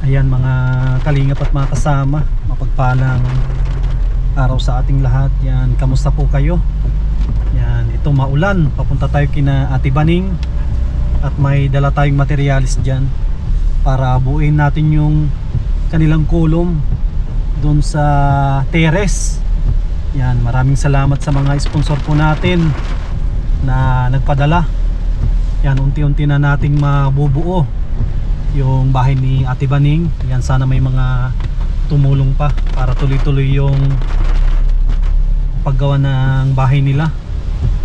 Ayan mga kalingap at mga kasama, mapagpalang araw sa ating lahat. Yan, kamusta po kayo? Yan, ito maulan, papunta tayo kina Ate Baning at may dala tayong materialis dyan para buuin natin yung kanilang kulom doon sa terrace. Yan, maraming salamat sa mga sponsor po natin na nagpadala. Yan, unti-unti na nating mabubuo yung bahay ni Ate Baning. Yan, sana may mga tumulong pa para tuloy-tuloy yung paggawa ng bahay nila.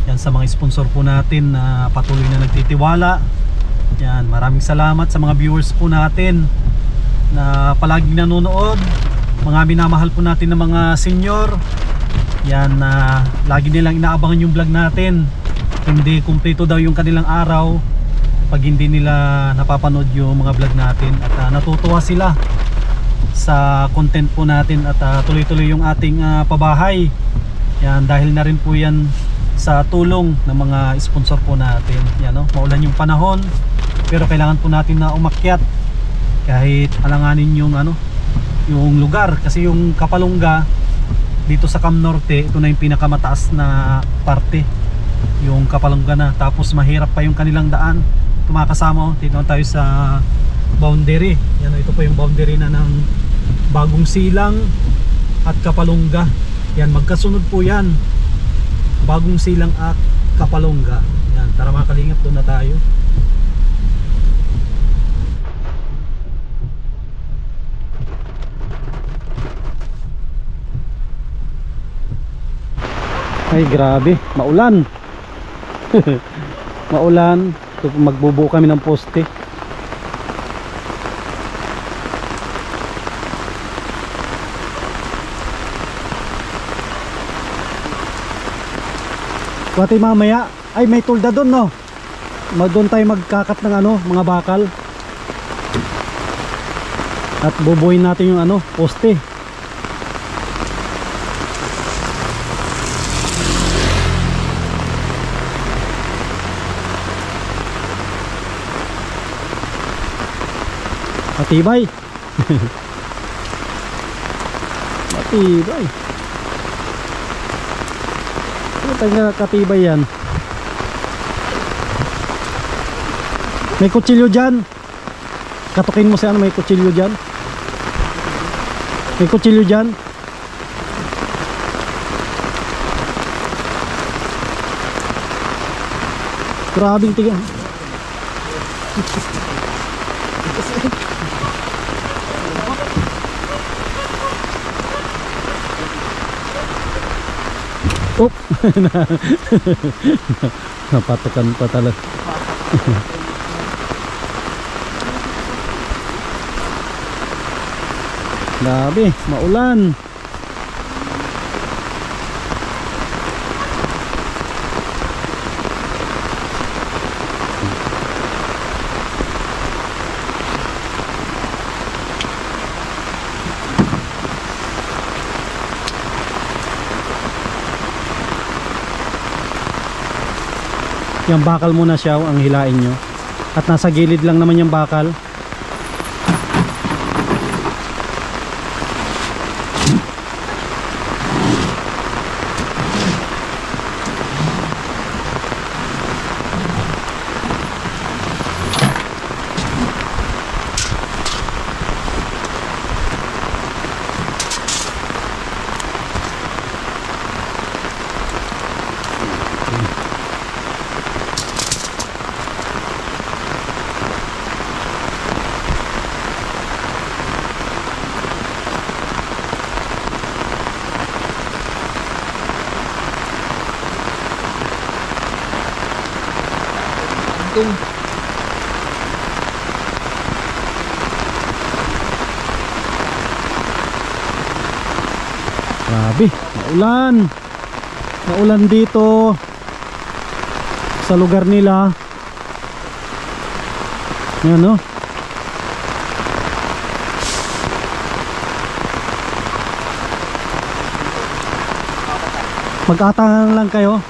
Yan, sa mga sponsor po natin na patuloy na nagtitiwala. Yan, maraming salamat sa mga viewers po natin na palaging nanonood, mga minamahal po natin ng mga senior. Yan, na lagi nilang inaabangan yung vlog natin. Hindi kumpleto daw yung kanilang araw pag hindi nila napapanood yung mga vlog natin, at natutuwa sila sa content po natin at tuloy-tuloy yung ating pabahay. Yan, dahil na rin po yan sa tulong ng mga sponsor po natin. Yan, no? Maulan yung panahon pero kailangan po natin na umakyat kahit alanganin yung yung lugar, kasi yung Kapalungga dito sa Cam Norte, ito na yung pinakamataas na parte, yung Kapalungga na. Tapos mahirap pa yung kanilang daan. Tumakasama, dito tayo sa boundary. Yan, ito po yung boundary na ng Bagong Silang at Kapalungga. Yan, magkasunod po yan, Bagong Silang at Kapalungga. Yan, tara mga kalingap, doon na tayo. Ay grabe, maulan. Maulan. Magbubuo kami ng poste. Pati mamaya ay may tulda doon, no? Doon tayo magkakat ng mga bakal. At bubuuin natin yung poste. Matibay. Matibay. Ano katibay yan? May kutsilyo dyan. Katukin mo siya, may kutsilyo dyan. May kutsilyo dyan. Grabing tiga. Oh, napatukan pa talaga. Grabe, maulan. Yung bakal muna siya ang hilain nyo, at nasa gilid lang naman yung bakal. Grabe, maulan. Maulan dito sa lugar nila. Yan, no? Mag-atangan lang kayo.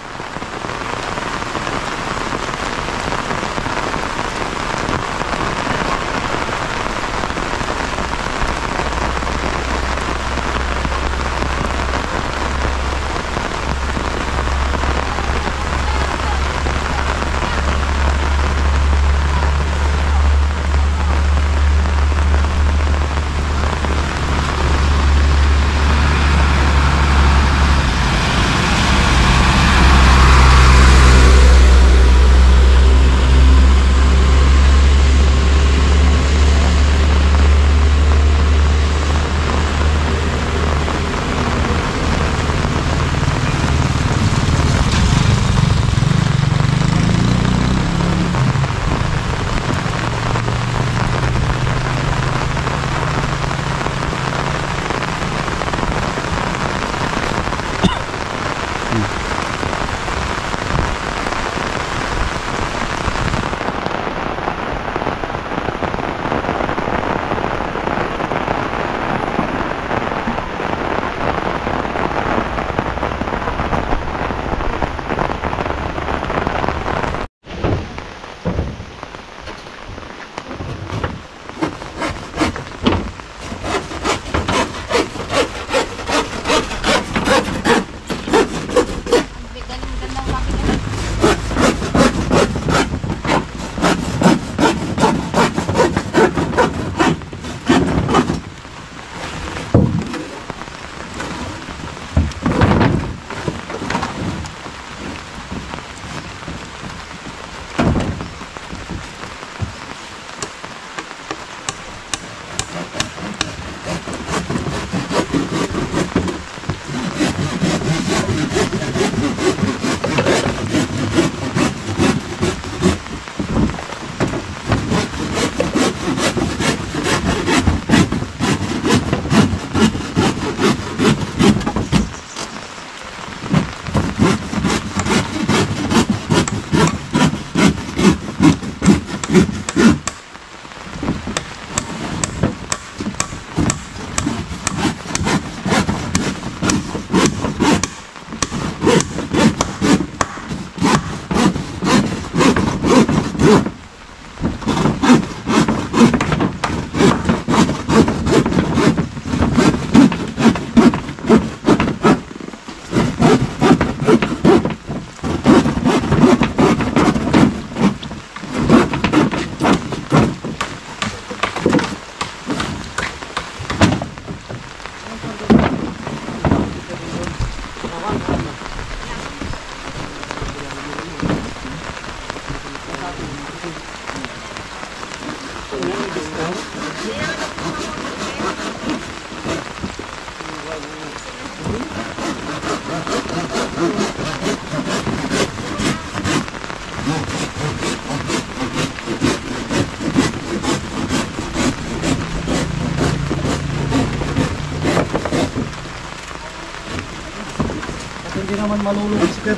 Hindi naman malulugi siya,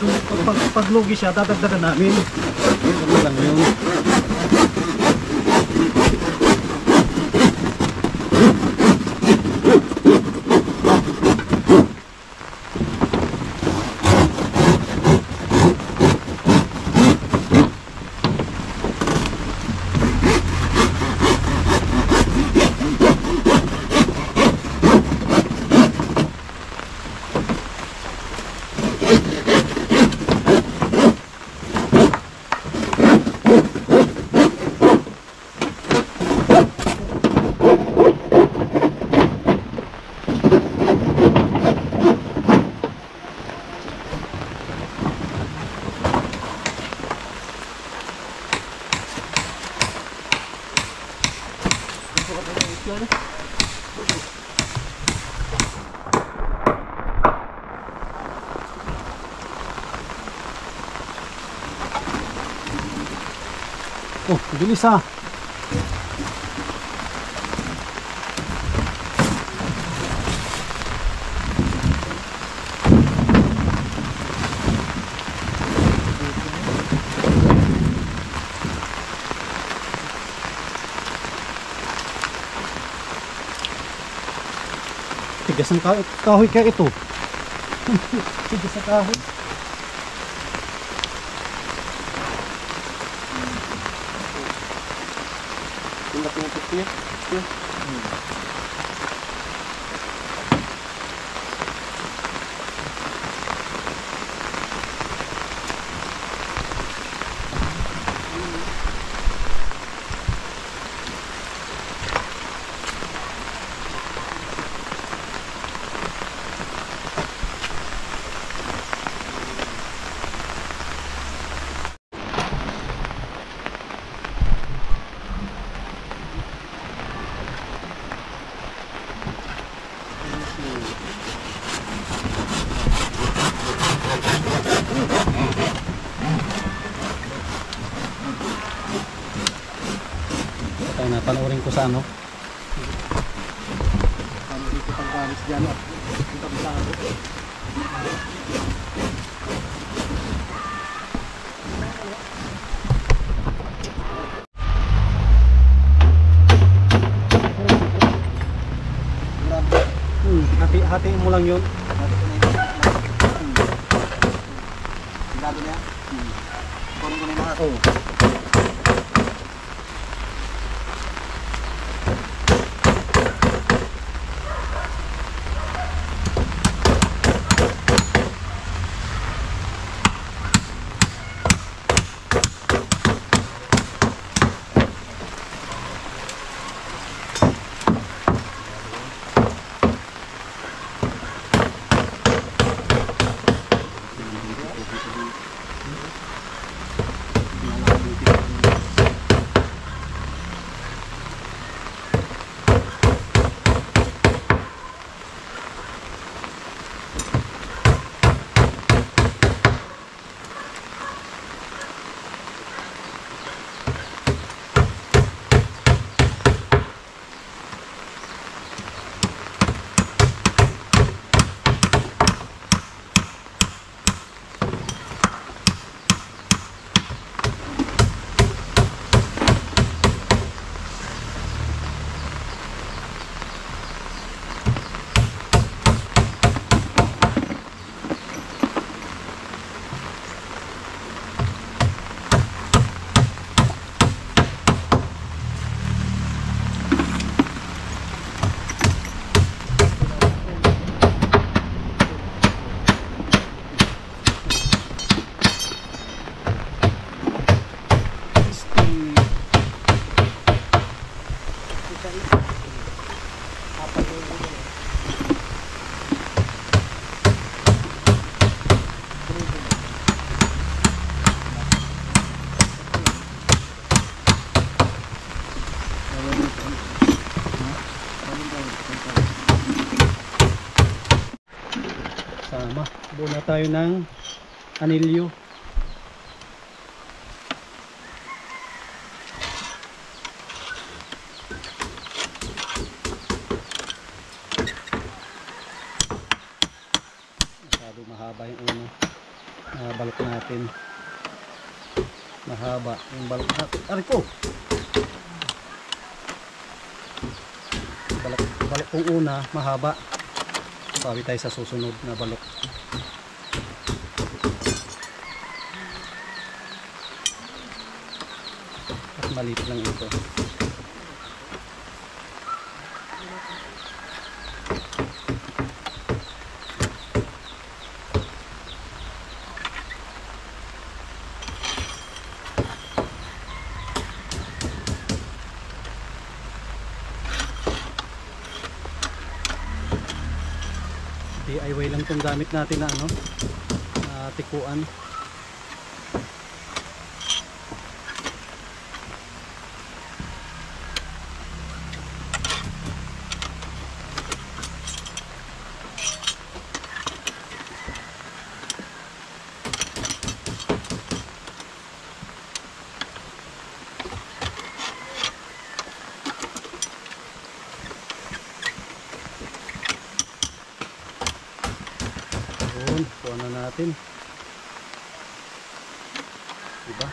pag lugi siya, dadagdagan namin. Ano lang yun. Oh, bilis ah. Tigas ng kahoy kaya ito. Tigas ng kahoy. Kaya na panoorin ko sa ano. Ano dito pang kanis dyan at yung kabisado. Hatiin mo lang yun. Sigado na yan? Kunin ko na yung mga. Oo. Sama. Buo na tayo ng anilyo. Masyado mahaba yung balok natin. Mahaba yung balok natin. Aray ko! Balok kong una, mahaba. Sabi tayo sa susunod na balok. At maliit lang ito. DIY lang itong gamit natin na tikuan. Kuha na natin. Diba?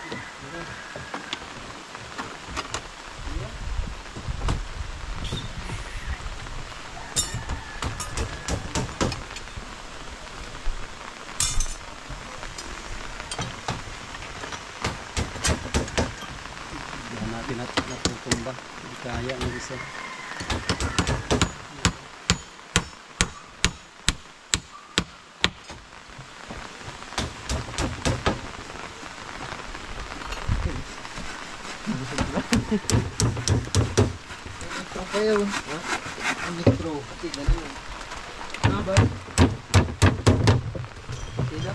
Diba natin natutumba. Hindi kaya ng isa. Kayo, ha? Ang intro. Kasi ganun. Ano ba? Sila?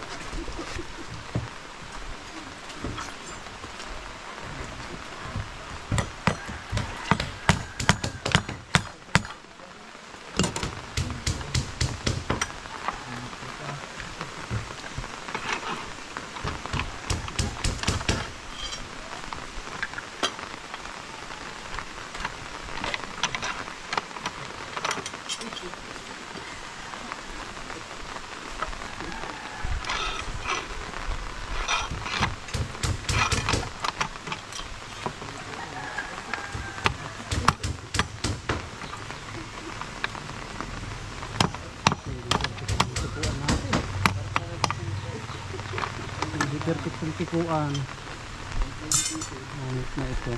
Perfect yung tikuan. Ngunit na ito.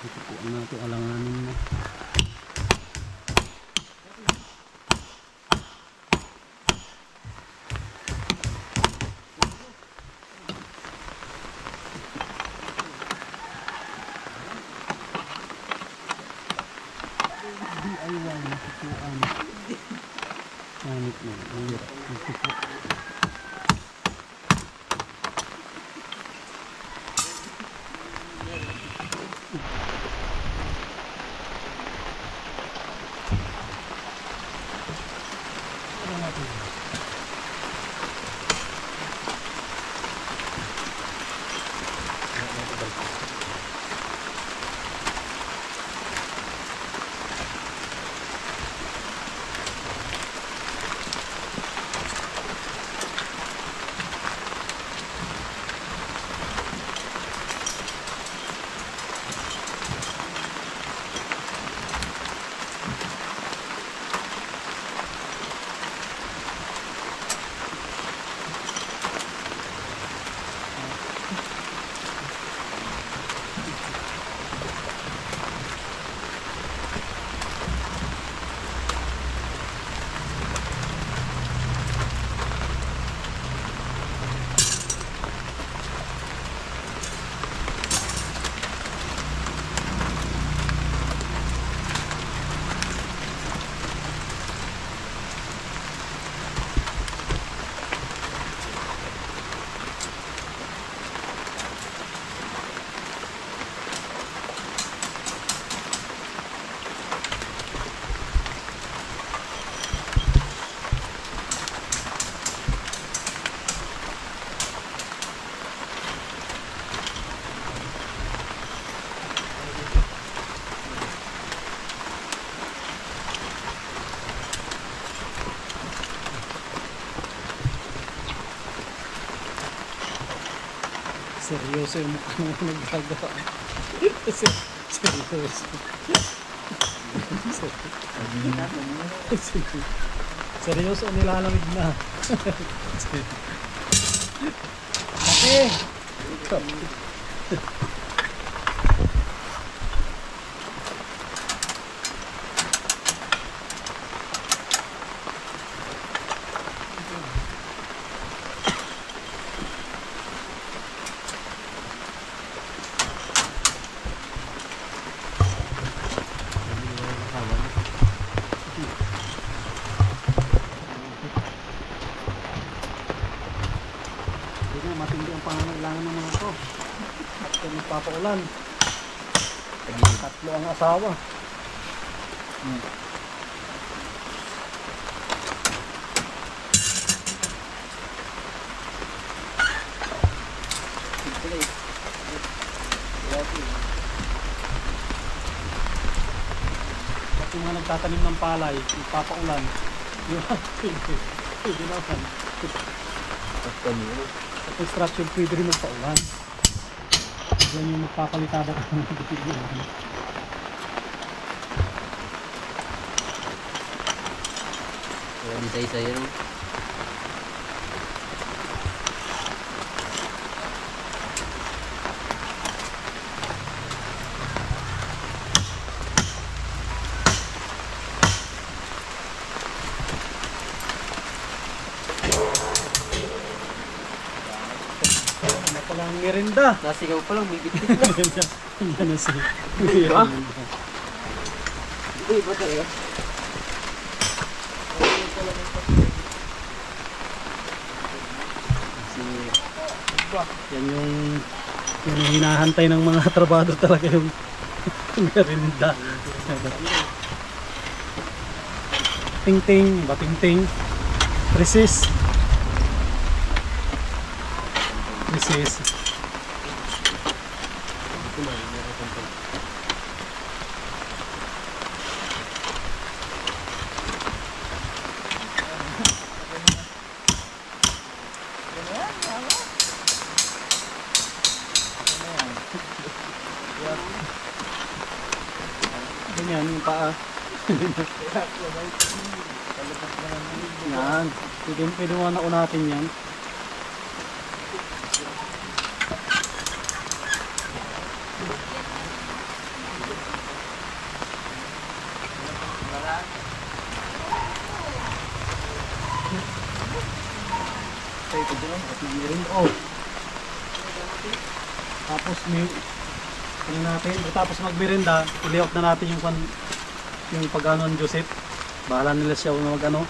Tikuan natin, alanganin mo. DIY na tikuan. Gamit mo. Ang tikuan. Seryoso yung mukha mo nagagawa. Seryoso. Seryoso ang nilalamig na. Kape! Hindi na matindi ang pangangailangan ng mga to. At kung magpapaulan, tatlo ang asawa. At yung mga nagtatanim ng palay, magpapaulan, di ba? Pwede naman. Sa construction pwede rin magpaulan. Diyan yung magpapalitada ka ng bibigyan. Wala di isa-isa yan. Ano palang merinda? Nasigaw pa lang, may bitik na. Yan na si Ha? Uy, ba talaga? Yan yung hinahantay ng mga trabado talaga yung merinda. Ting-ting, bating-ting. Resist. Resist. Ganyan yung paa. Yan. Pwede mo na unatin yan. Oh. Tapos may ano natin, tapos magmerinda, i-layout na natin yung pag-ano ng Joseph. Bahala nila siya na mag-ano.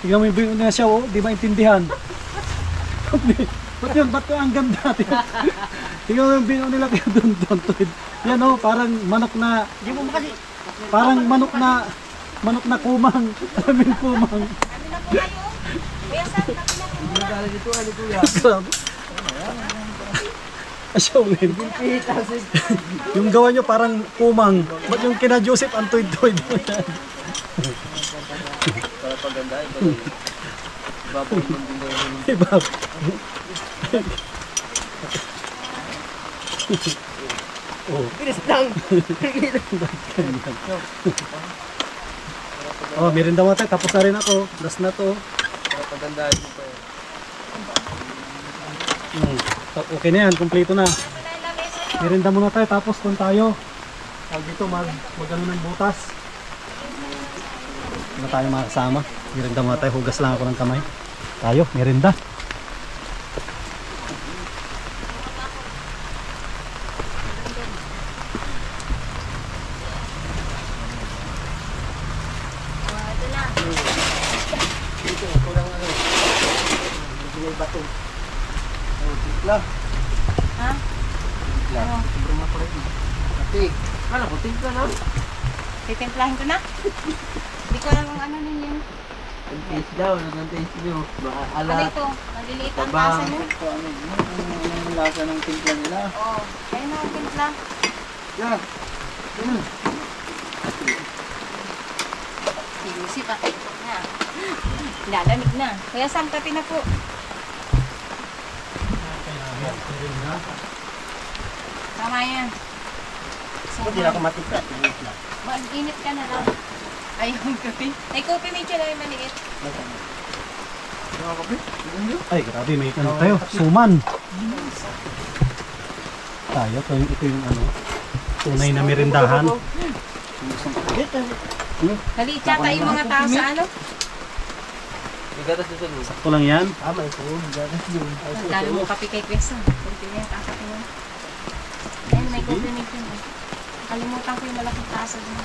Tingnan mo yung bill nila siya, oh, di maintindihan. Ba't yun? Ba't yun ang ganda? Tingnan mo yung bill nila kaya doon. Yan oh, parang manok na, parang manok na kumang. Alaming kumang. Kami na po kayo. Kuya Sam, kami na po muna. Nagdala dito, ano kuya? Grabe. Asya ulit. Yung gawa nyo parang kumang. Ba't yung kina Joseph ang tuid-tuid mo yan? Para paganda, iba po yung mga Diba? Oh. Bilis lang! Oh, merinda mo tayo. Tapos na rin ako. Last na to. Para paganda mo pa yun. Okay na yan. Kompleto na. Wala yung lamesa nyo. Merinda muna tayo. Tapos kung tayo. Tawag dito mag-ano ng butas. Ano tayo mga kasama? Merinda muna tayo. Hugas lang ako ng kamay. Tayo. Merinda. Oh, ito na. Dito, kulang ano. May bato. Oh, tikla. Ha? Tikla. Ano? Sobrang makulit. Tik. Ano ko, tikla na? Titimplahin ko na. Hindi ko alam kung ano ninyo. Ang taste daw, ang taste nyo. Baka Ano ala. ito? Maliliit ang Tabang. tasa nyo. Ang lasa ng timpla nila. Oh, ayun na ang timpla. Yan. Yan. Sinusi pa. Na. Lalamig na. Kuya Sam, kape na po. Merinda. Tama yan. Hindi na ako matiprat. Mag-init ka na lang. Ay, yung kape. Ay, kopi medyo lang yung maliit. Ay, grabe, may ano tayo. Suman. Tayo, ito yung ano, tunay na merindahan. Maliit yata yung mga tao sa ano. Sakto lang yan. Lalo mo kape kay Kwesa. Kunti na yung tasa ko. Ayun, may kopi medyo. Kalimutan ko yung malaking tasa dun.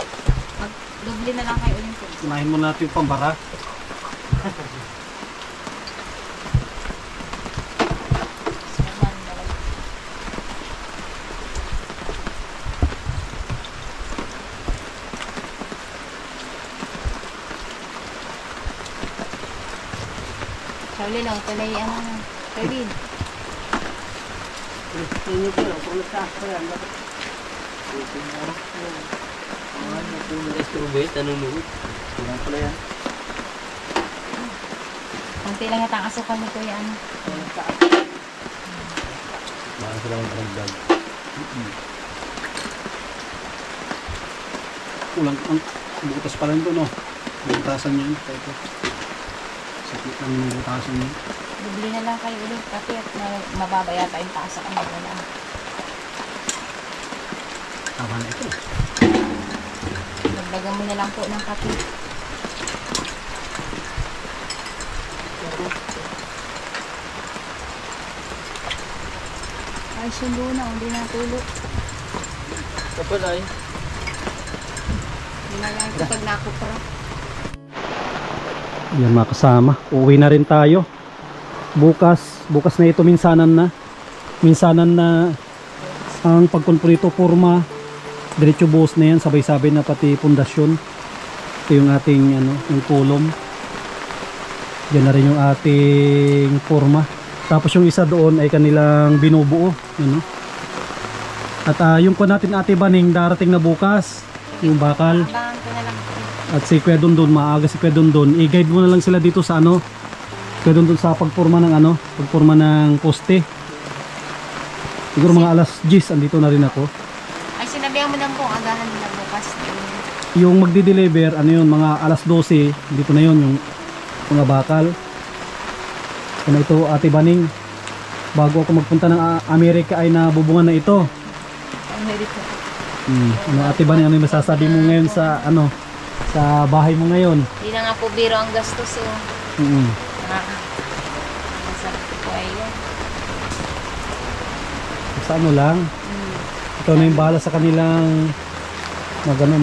Mag-doble na lang kayo ulit. Unahin mo natin yung pambara. Suman, dalag. Charlie lang, ito na yung ano. Kevin. Konti lang yata ang asukal ni Kuya ano. Baka sila magdagdag. Kulang ang butas pa lang ito, no? Butasan yan. Sakit lang yung butasan yan. Bibili na lang kayo ulit kape at mababa yata yung tasa ang wala. Tama na ito. Dagdagan mo na lang po ng kape. Ay, sundo na. Hindi na tulo. Kapalay. Hindi na lang ito pag nakupra. Yan mga kasama. Uuwi na rin tayo. Bukas na ito minsanan na. Minsanan na ang pagkonpunito forma. Diretso buhos na yan. Sabay-sabay na pati pundasyon. Ito yung ating ano, yung kolom. Yan na rin yung ating forma. Tapos yung isa doon ay kanilang binubuo. Ano? At yung ko natin Ate Baning darating na bukas. Yung bakal. Abangan ko na lang po. At si Kuya Dondon, maaga si Kuya Dondon. I-guide mo na lang sila dito sa ano. Kuya Dondon sa pagporma ng ano. Pagporma ng poste. Siguro mga alas 10 andito na rin ako. Ay, sinabihan mo lang po ang agahan nila bukas. Yung magdi-deliver, ano yun, mga alas 12. Dito na yun, yung mga bakal. Ano ito, Ate Baning. Bago ako magpunta ng Amerika ay nabubungan na ito. Ang merit na po. Ano, Ate Baning, ano yung masasabi mo ngayon sa ano, sa bahay mo ngayon? Hindi na nga po biro ang gastos. Oh. Masarap po ay yan. Sa ano lang, ikaw na yung bahala sa kanilang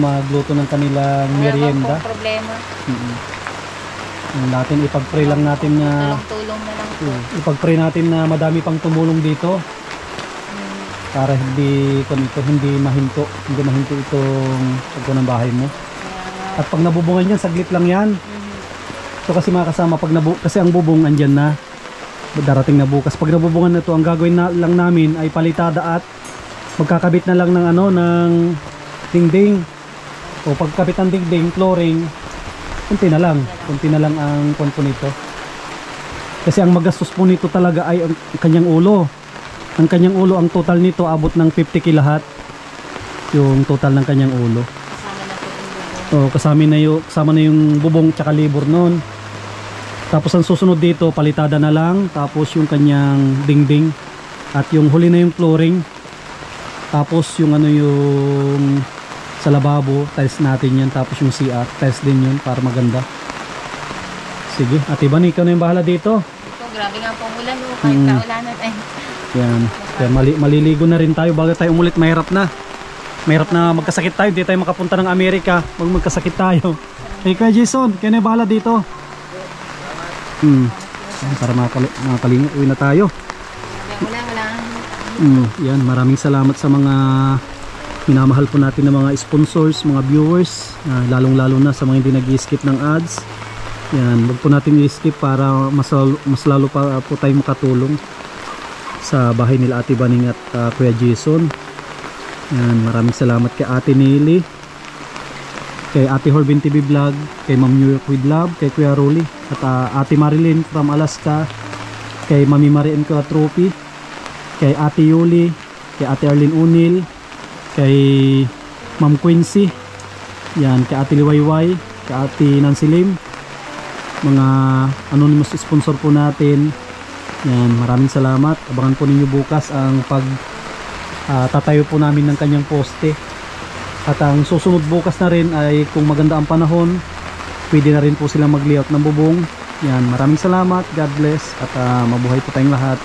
magluto ng kanilang merienda. Wala pong problema. Natin ipag-pray lang natin na Tulong-tulong na lang po. ipag-pray natin na madami pang tumulong dito para hindi mahinto itong pagko ng bahay mo. Kaya nga. At pag nabubungan yan, saglit lang yan. So kasi mga kasama, kasi ang bubong andyan na, darating na bukas. Pag nabubungan na to, ang gagawin lang namin ay palitada at magkakabit na lang ng ano, ng dingding. O pagkabit ng dingding, flooring, kunti na lang ang konpo nito. Kasi ang magastos po nito talaga ay ang kanyang ulo. Ang kanyang ulo, ang total nito abot ng 50 kilahat. Yung total ng kanyang ulo. Kasama na po yung bubong. Kasama na yung bubong tsaka libor nun. Tapos ang susunod dito, palitada na lang. Tapos yung kanyang dingding. At yung huli na yung flooring. Tapos yung ano yung sa lababo, tiles natin yan. Tapos yung CR, tiles din yun para maganda. Sige, Ate Bani, ikaw na yung bahala dito. Ito, grabe nga po ang ulan. Oh. Kahit kaulanan ay. Yan. Kaya maliligo na rin tayo bago tayo umulit. Mahirap na magkasakit tayo. Hindi tayo makapunta ng Amerika. Magkasakit tayo. Hey, Kuya Jason, kayo na yung bahala dito. Para makalinga. Uwi na tayo. Wala. Yan, maraming salamat sa mga minamahal po natin ng mga sponsors, mga viewers, lalong-lalo na sa mga hindi nag-skip ng ads. Yan, wag po natin i-skip para mas lalo pa po tayo makatulong sa bahay nila Ate Baning at Kuya Jason. Yan, maraming salamat kay Ate Nili, kay Ate Horbin TV Vlog, kay Ma'am New York with Love, kay Kuya Rolly, at Ate Marilyn from Alaska, kay Mami Marian Trophy, kay Ate Yuli, kay Ate Arlene Unil, kay Ma'am Quincy, yan, kay Ate Liwayway, kay Ate Nancy Lim, mga anonymous sponsor po natin. Yan, maraming salamat. Abangan po ninyo bukas ang tatayo po namin ng kanyang poste. At ang susunod bukas na rin ay kung maganda ang panahon, pwede na rin po silang mag-layout ng bubong. Yan, maraming salamat. God bless at mabuhay po tayong lahat.